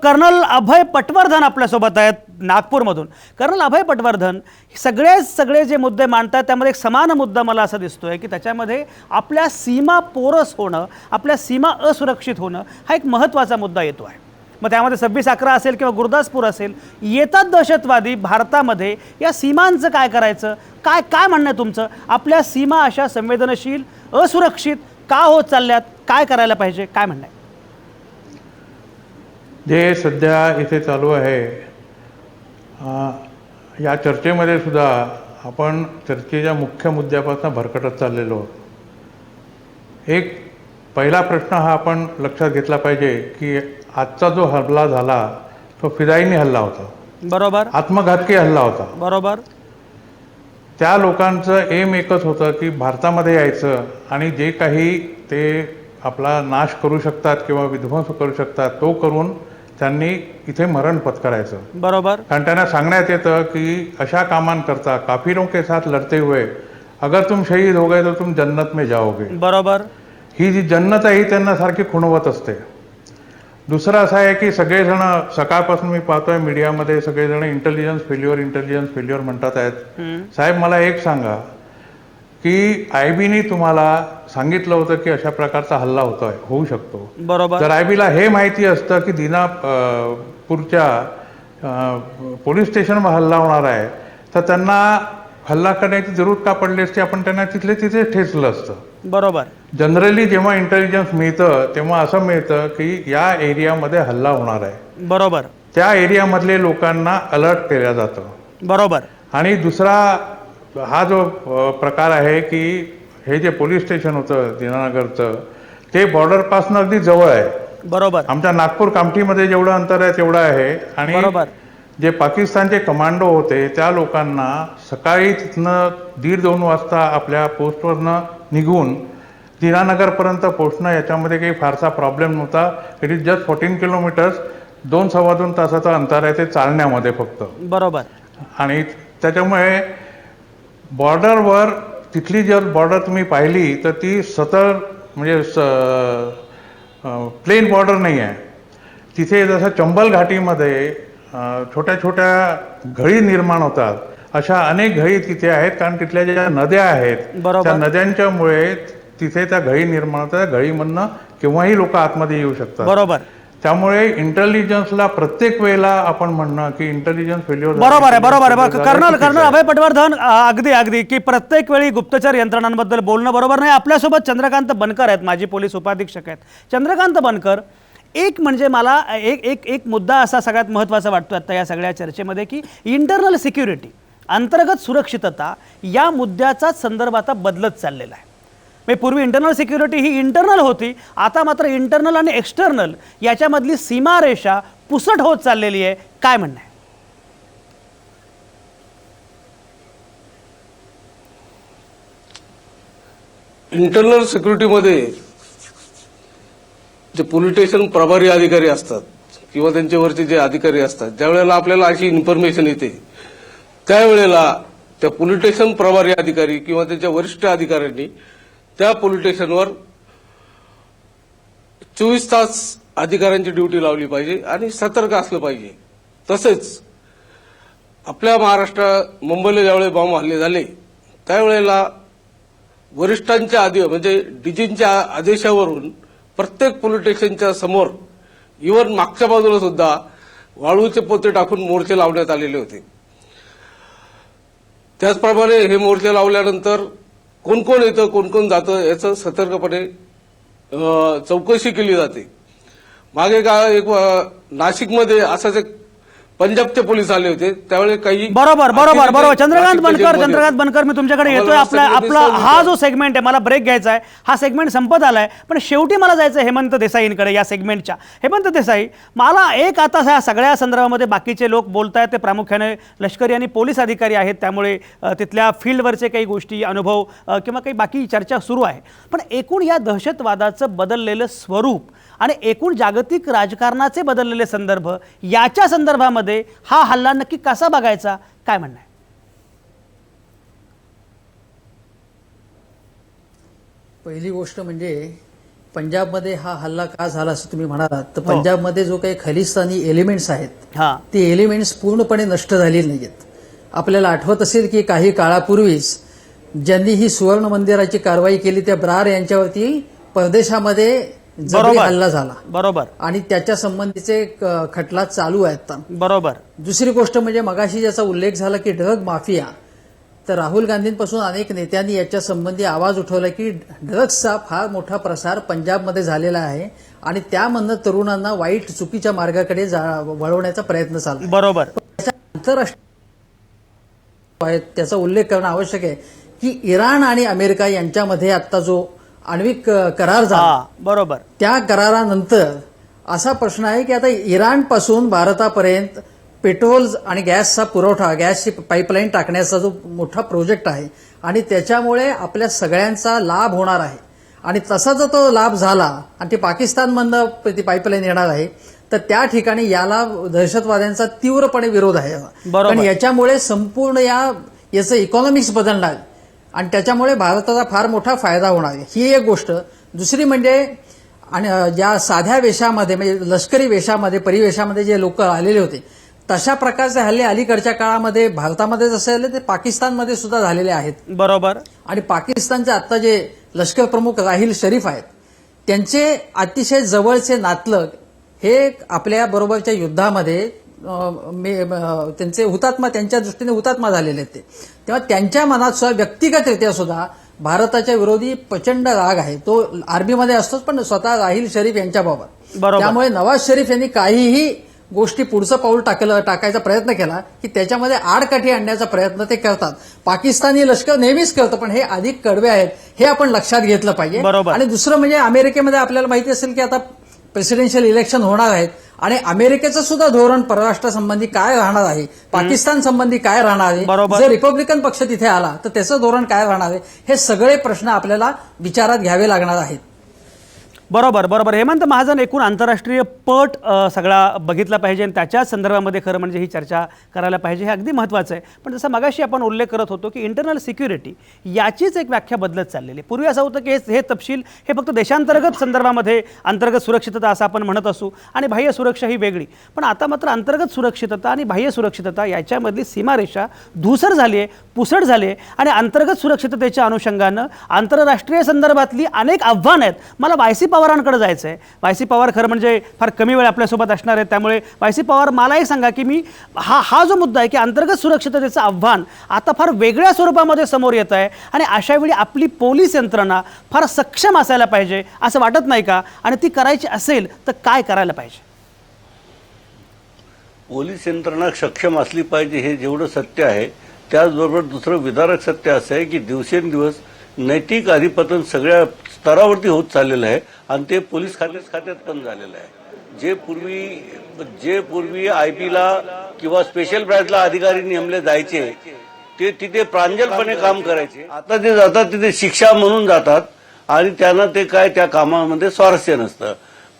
Colonel अभय पटवर्धन आपल्यासोबत आहेत नागपूरमधून। Colonel अभय पटवर्धन सगळे जे मुद्दे मांडतात त्यामध्ये एक समान मुद्दा मला असा दिसतोय की त्याच्यामध्ये आपल्या सीमा पोरस होणं, आपल्या सीमा असुरक्षित होणं हा एक महत्त्वाचा मुद्दा येतो आहे। मग त्यामध्ये 26/11 असेल किंवा गुरदासपूर असेल, येतात दहशतवादी भारतामध्ये, या सीमांचं काय करायचं, काय काय म्हणणं आहे तुमचं? आपल्या सीमा अशा संवेदनशील असुरक्षित का होत चालल्यात, काय करायला पाहिजे, काय म्हणणं आहे? जे सध्या इथे चालू आहे या चर्चेमध्ये सुद्धा आपण चर्चेच्या मुख्य मुद्द्यापासून भरकटत चाललेलो आहोत। एक पहिला प्रश्न हा आपण लक्षात घेतला पाहिजे की आजचा जो हल्ला झाला तो फिदाईनी हल्ला होता, बरोबर, आत्मघातकी हल्ला होता। बरोबर, त्या लोकांचं एम एकच होतं की भारतामध्ये यायचं आणि जे काही ते आपला नाश करू शकतात किंवा विध्वंस करू शकतात तो करून त्यांनी इथे मरण पत्करायचं। बरोबर, कारण त्यांना सांगण्यात येतं की अशा कामांकरता काफिरों के साथ लड़ते हुए अगर तुम शहीद हो गए तो तुम जन्नत में जाओगे। बरोबर, ही जी जन्नत आहे ही त्यांना सारखी खुणवत असते। दुसरं असं आहे की सगळेजण सकाळपासून मी पाहतोय मीडियामध्ये सगळेजण इंटेलिजन्स फेल्युअर म्हणतात आहेत। साहेब मला एक सांगा की आयबीनी तुम्हाला सांगितलं होतं की अशा प्रकारचा हल्ला होऊ शकतो। बरोबर, जर आयबीला हे माहिती असतं की दिनापूरच्या पोलीस स्टेशनवर हल्ला होणार आहे तर त्यांना हल्ला करण्याची जरूर का पडली असती, आपण त्यांना तिथले तिथे ठेचलं असतं। बरोबर, जनरली जेव्हा इंटेलिजन्स मिळतं तेव्हा असं मिळतं की या एरियामध्ये हल्ला होणार आहे, बरोबर, त्या एरियामधले लोकांना अलर्ट केलं जातं। बरोबर, आणि दुसरा हा जो प्रकार आहे की हे जे पोलीस स्टेशन होतं दीनानगरचं ते बॉर्डरपासून अगदी जवळ आहे। बरोबर, आमच्या नागपूर कामठीमध्ये जेवढं अंतर आहे तेवढं आहे। आणि बरोबर, जे पाकिस्तानचे कमांडो होते त्या लोकांना सकाळी तिथनं 1:30-2 वाजता आपल्या पोस्टवरनं निघून दीनानगरपर्यंत पोहोचणं याच्यामध्ये काही फारसा प्रॉब्लेम नव्हता। इट इज जस्ट 14 किलोमीटर्स, 2-2.25 तासाचं अंतर आहे ते चालण्यामध्ये फक्त। बरोबर, आणि त्याच्यामुळे बॉर्डरवर तिथली जर बॉर्डर तुम्ही पाहिली तर ती म्हणजे प्लेन बॉर्डर नाही आहे। तिथे जसं चंबल घाटीमध्ये छोट्या छोट्या घळी निर्माण होतात अशा अनेक घळी तिथे आहेत, कारण तिथल्या ज्या नद्या आहेत त्या नद्यांच्यामुळे तिथे त्या घळी निर्माण होतात। घळीमधनं केव्हाही लोक आतमध्ये येऊ शकतात। बरोबर, त्यामुळे इंटेलिजन्सला प्रत्येक वेळेला आपण म्हणणं की इंटेलिजन्स फेल्युअर बरोबर आहे, बरोबर आहे। कर्नल अभय पटवर्धन, अगदी की प्रत्येक वेळी गुप्तचर यंत्रणांबद्दल बोलणं बरोबर नाही। आपल्यासोबत चंद्रकांत बनकर आहेत, माजी पोलीस उपाधीक्षक आहेत। चंद्रकांत बनकर, एक म्हणजे मला एक मुद्दा असा सगळ्यात महत्त्वाचा वाटतो आता या सगळ्या चर्चेमध्ये की इंटरनल सिक्युरिटी, अंतर्गत सुरक्षितता या मुद्द्याचा संदर्भ आता बदलत चाललेला आहे। म्हणजे पूर्वी इंटरनल सिक्युरिटी ही इंटरनल होती, आता मात्र इंटरनल आणि एक्सटर्नल याच्यामधली सीमारेषा पुसट होत चाललेली आहे, काय म्हणणं आहे? इंटरनल सिक्युरिटीमध्ये जे पोलीस स्टेशन प्रभारी अधिकारी असतात किंवा त्यांच्यावरचे जे अधिकारी असतात, ज्या वेळेला आपल्याला अशी इन्फॉर्मेशन येते त्यावेळेला त्या पोलीस स्टेशन प्रभारी अधिकारी किंवा त्यांच्या वरिष्ठ अधिकाऱ्यांनी त्या पोलीस स्टेशनवर 24 तास अधिकाऱ्यांची ड्युटी लावली पाहिजे आणि सतर्क असलं पाहिजे। तसेच आपल्या महाराष्ट्रात मुंबईला ज्यावेळेला बॉम्ब हल्ले झाले त्यावेळेला वरिष्ठांच्या म्हणजे डीजींच्या आदेशावरून प्रत्येक पोलीस स्टेशनच्या समोर इव्हन मागच्या बाजूला सुद्धा वाळूचे पोते टाकून मोर्चे लावण्यात आलेले होते। त्याचप्रमाणे हे मोर्चे लावल्यानंतर कोण कोण येतं कोण कोण जातं याचं सतर्कपणे चौकशी केली जाते। मागे एक नाशिकमध्ये असाच एक पंजाबचे पोलीस आले होते, त्यावेळी काही बरोबर चंद्रकांत बनकर, मी तुमच्याकडे येतोय। आपला हा जो सेगमेंट आहे, मला ब्रेक घ्यायचा आहे, हा सेगमेंट संपत आलाय, पण शेवटी मला जायचं हेमंत देसाईंकडे या सेगमेंटच्या। हेमंत देसाई, मला एक आता ह्या सगळ्या संदर्भामध्ये बाकीचे लोक बोलतायत ते प्रामुख्याने लष्करी आणि पोलीस अधिकारी आहेत, त्यामुळे तिथल्या फील्डवरचे काही गोष्टी, अनुभव किंवा काही बाकी चर्चा सुरू आहे, पण एकूण या दहशतवादाचं बदललेलं स्वरूप आणि एकूण जागतिक राजकारणाचे बदललेले संदर्भ याच्या संदर्भामध्ये हा हल्ला नक्की कसा बघायचा, काय म्हणणं आहे? पहिली गोष्ट म्हणजे पंजाबमध्ये हा हल्ला का झाला असं तुम्ही म्हणालात, तर पंजाबमध्ये जो काही खलिस्तानी एलिमेंट्स आहेत हा ते एलिमेंट्स पूर्णपणे नष्ट झालेले नाहीत. आपल्याला आठवत असेल की काही काळापूर्वीच ज्यांनी ही सुवर्ण मंदिराची कारवाई केली त्या ब्रार यांच्यावरती परदेशामध्ये जबरी हल्ला झाला बरोबर आणि त्याच्या संबंधीचे खटला चालू आहेत आता. बरोबर. दुसरी गोष्ट म्हणजे मगाशी ज्याचा उल्लेख झाला की ड्रग माफिया, तर राहुल गांधींपासून अनेक नेत्यांनी याच्या संबंधी आवाज उठवला की ड्रग्सचा फार मोठा प्रसार पंजाबमध्ये झालेला आहे आणि त्यामधनं तरुणांना वाईट चुकीच्या मार्गाकडे वळवण्याचा प्रयत्न चालला. बरोबर. आंतरराष्ट्रीय त्याचा उल्लेख करणं आवश्यक आहे की इराण आणि अमेरिका यांच्यामध्ये आता जो आण्विक करार झाला, बरोबर, त्या करारानंतर असा प्रश्न आहे की आता इराणपासून भारतापर्यंत पेट्रोल आणि गॅसचा पुरवठा, गॅसची पाईपलाईन टाकण्याचा जो मोठा प्रोजेक्ट आहे आणि त्याच्यामुळे आपल्या सगळ्यांचा लाभ होणार आहे आणि तसा जर तो लाभ झाला आणि ती पाकिस्तानमधनं ती पाईपलाईन येणार आहे तर त्या ठिकाणी याला दहशतवाद्यांचा तीव्रपणे विरोध आहे. कारण याच्यामुळे संपूर्ण याचं इकॉनॉमिक्स बदलणार आणि त्याच्यामुळे भारताचा फार मोठा फायदा होणार आहे. ही एक गोष्ट. दुसरी म्हणजे आणि ज्या साध्या वेशामध्ये म्हणजे लष्करी वेशामध्ये परिवेशामध्ये जे लोक आलेले होते तशा प्रकारचे हल्ले अलीकडच्या काळामध्ये भारतामध्ये जसे आले ते पाकिस्तानमध्ये सुद्धा झालेले आहेत. बरोबर. आणि पाकिस्तानचे आता जे लष्कर प्रमुख राहिल शरीफ आहेत त्यांचे अतिशय जवळचे नातलग हे आपल्या बरोबरच्या युद्धामध्ये त्यांचे हुतात्मा, त्यांच्या दृष्टीने हुतात्मा झालेले आहेत. तेव्हा त्यांच्या मनात सुद्धा व्यक्तिगतरित्या सुद्धा भारताच्या विरोधी प्रचंड राग आहे. तो आर्मीमध्ये असतोच पण स्वतः राहिल शरीफ यांच्याबाबत. त्यामुळे नवाज शरीफ यांनी काहीही गोष्टी पुढचं पाऊल टाकायचा प्रयत्न केला की त्याच्यामध्ये आडकाठी आणण्याचा प्रयत्न ते करतात. पाकिस्तानी लष्कर नेहमीच करतं पण हे अधिक कडवे आहेत हे आपण लक्षात घेतलं पाहिजे. आणि दुसरं म्हणजे अमेरिकेमध्ये आपल्याला माहिती असेल की आता प्रेसिडेन्शियल इलेक्शन होणार आहेत आणि अमेरिकेचं सुद्धा धोरण परराष्ट्र संबंधी काय राहणार आहे, पाकिस्तान संबंधी काय राहणार आहे, जर रिपब्लिकन पक्ष तिथे आला तर त्याचं धोरण काय राहणार आहे, हे सगळे प्रश्न आपल्याला विचारात घ्यावे लागणार आहेत. बरोबर बरोबर. हेमंत महाजन, एकूण आंतरराष्ट्रीय पट सगळा बघितला पाहिजे आणि त्याच्याच संदर्भामध्ये खरं म्हणजे ही चर्चा करायला पाहिजे, हे अगदी महत्त्वाचं आहे. पण जसं मगाशी आपण उल्लेख करत होतो की इंटरनल सिक्युरिटी याचीच एक व्याख्या बदलत चाललेली आहे. पूर्वी असं होतं की हे तपशील हे फक्त देशांतर्गत संदर्भामध्ये अंतर्गत सुरक्षितता असं आपण म्हणत असू आणि बाह्य सुरक्षा ही वेगळी. पण आता मात्र अंतर्गत सुरक्षितता आणि बाह्य सुरक्षितता याच्यामधली सीमारेषा धूसर झाली आहे, पुसट झाली आहे आणि अंतर्गत सुरक्षिततेच्या अनुषंगानं आंतरराष्ट्रीय संदर्भातली अनेक आव्हानं आहेत. मला वायसी पवारांकडे जायचं आहे. वायसी पवार खरं म्हणजे फार कमी वेळ आपल्यासोबत असणार आहे, त्यामुळे वायसी पवार मला एक सांगा की मी हा जो मुद्दा आहे की अंतर्गत सुरक्षिततेचं आव्हान आता फार वेगळ्या स्वरूपामध्ये समोर येत आहे आणि अशावेळी आपली पोलीस यंत्रणा फार सक्षम असायला पाहिजे असं वाटत नाही का? आणि ती करायची असेल तर काय करायला पाहिजे? पोलीस यंत्रणा सक्षम असली पाहिजे हे जेवढं सत्य आहे, त्याचबरोबर दुसरं विदारक सत्य असं आहे की दिवसेंदिवस नैतिक अधिपतन सगळ्या स्तरावरती होत चाललेलं आहे आणि ते पोलीस खात्यात पण झालेलं आहे. जे पूर्वी आयपीला किंवा स्पेशल ब्रांचला अधिकारी नेमले जायचे ते तिथे प्रांजलपणे काम करायचे. आता ते जातात तिथे शिक्षा म्हणून जातात आणि त्यांना ते काय त्या कामामध्ये स्वारस्य नसतं.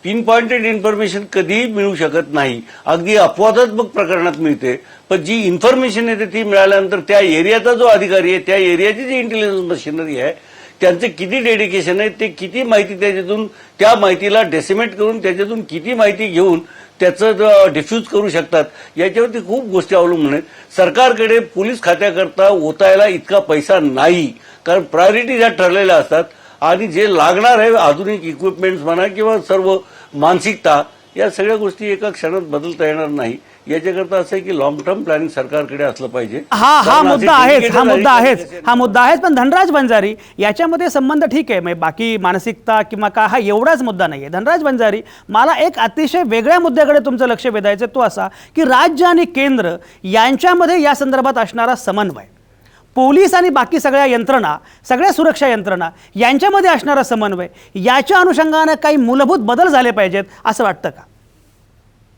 पिन पॉइंटेड इन्फॉर्मेशन कधीही मिळू शकत नाही, अगदी अपवादात्मक प्रकरणात मिळते. पण जी इन्फॉर्मेशन येते ती मिळाल्यानंतर त्या एरियाचा जो अधिकारी आहे, त्या एरियाची जी इंटेलिजन्स मशिनरी आहे, त्यांचे किती डेडिकेशन आहे, ते किती माहिती त्याच्यातून त्या माहितीला डेसिमेट करून त्याच्यातून किती माहिती घेऊन त्याचं डिफ्यूज करू शकतात, याच्यावरती खूप गोष्टी अवलंबून आहेत. सरकारकडे पोलीस खात्याकरता ओतायला इतका पैसा नाही, कारण प्रायोरिटी ज्या ठरलेल्या असतात आणि जे लागणार आहे आधुनिक इक्विपमेंट्स म्हणा किंवा सर्व मानसिकता, या सगळ्या गोष्टी एका क्षणात बदलता येणार नाही. याच्याकरता असं आहे की लॉंग टर्म प्लॅनिंग सरकारकडे असलं पाहिजे. हा मुद्दा आहेच. पण धनराज बंजारी याच्यामध्ये संबंध ठीक आहे, म्हणजे बाकी मानसिकता किंवा का हा एवढाच मुद्दा नाहीये. धनराज बंजारी, मला एक अतिशय वेगळ्या मुद्द्याकडे तुमचं लक्ष वेधायचं, तो असा की राज्य आणि केंद्र यांच्यामध्ये या संदर्भात असणारा समन्वय, पोलीस आणि बाकी सगळ्या यंत्रणा, सगळ्या सुरक्षा यंत्रणा यांच्यामध्ये असणारा समन्वय, याच्या अनुषंगानं काही मूलभूत बदल झाले पाहिजेत असं वाटतं का?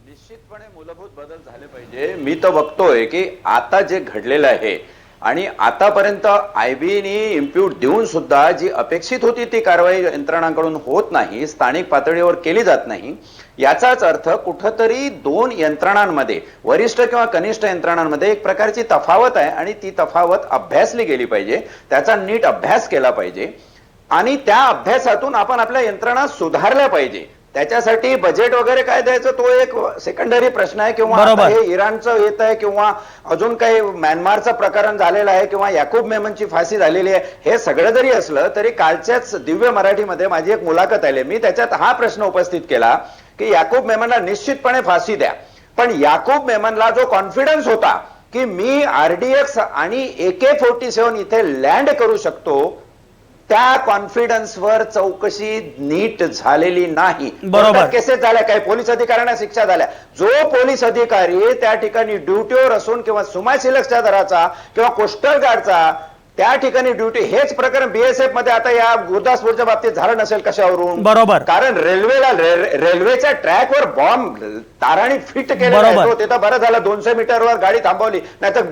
निश्चितपणे मूलभूत बदल झाले पाहिजे. मी तर बघतोय की आता जे घडलेलं आहे आणि आतापर्यंत आयबीने इम्प्यूट देऊन सुद्धा जी अपेक्षित होती ती कारवाई यंत्रणांकडून होत नाही, स्थानिक पातळीवर केली जात नाही. याचाच अर्थ कुठंतरी दोन यंत्रणांमध्ये, वरिष्ठ किंवा कनिष्ठ यंत्रणांमध्ये एक प्रकारची तफावत आहे आणि ती तफावत अभ्यासली गेली पाहिजे, त्याचा नीट अभ्यास केला पाहिजे. आणि त्या अभ्यासातून आपण आपल्या यंत्रणा सुधारल्या पाहिजे. त्याच्यासाठी बजेट वगैरे काय द्यायचं तो एक सेकंडरी प्रश्न आहे, किंवा बरोबर. आता हे इराणचं येत आहे, किंवा अजून काही म्यानमारचं प्रकरण झालेलं आहे, किंवा याकूब मेमनची फाशी झालेली आहे, हे सगळं जरी असलं तरी कालच्याच दिव्य मराठीमध्ये माझी एक मुलाखत आली. मी त्याच्यात हा प्रश्न उपस्थित केला की याकूब मेमनला निश्चितपणे फाशी द्या, पण याकूब मेमनला जो कॉन्फिडन्स होता की मी RDX आणि AK-47 इथे लँड करू शकतो, त्या कॉन्फिडन्सवर चौकशी नीट झालेली नाही. बरोबर. केसेस झाल्या, काही पोलीस अधिकाऱ्यांना शिक्षा झाल्या. जो पोलीस अधिकारी त्या ठिकाणी ड्युटीवर असून किंवा सुमाय सिलक्सच्या दराचा किंवा कोस्टल गार्डचा त्या ठिकाणी ड्युटी, हेच प्रकरण BSF मध्ये आता या गुरदासपूरच्या बाबतीत झालं नसेल कशावरून? बरोबर. कारण रेल्वेच्या ट्रॅकवर बॉम्ब ताराणी फिट केलेला बरोबर. आहे. ते तर बरं झालं 200 मीटरवर गाडी थांबवली, नाही तर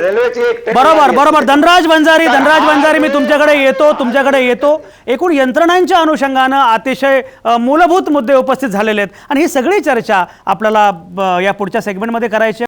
रेल्वेची एक बरोबर. धनराज वंजारी मी तुमच्याकडे येतो. एकूण यंत्रणांच्या अनुषंगानं अतिशय मूलभूत मुद्दे उपस्थित झालेले आहेत आणि ही सगळी चर्चा आपल्याला या पुढच्या सेगमेंटमध्ये करायची आहे.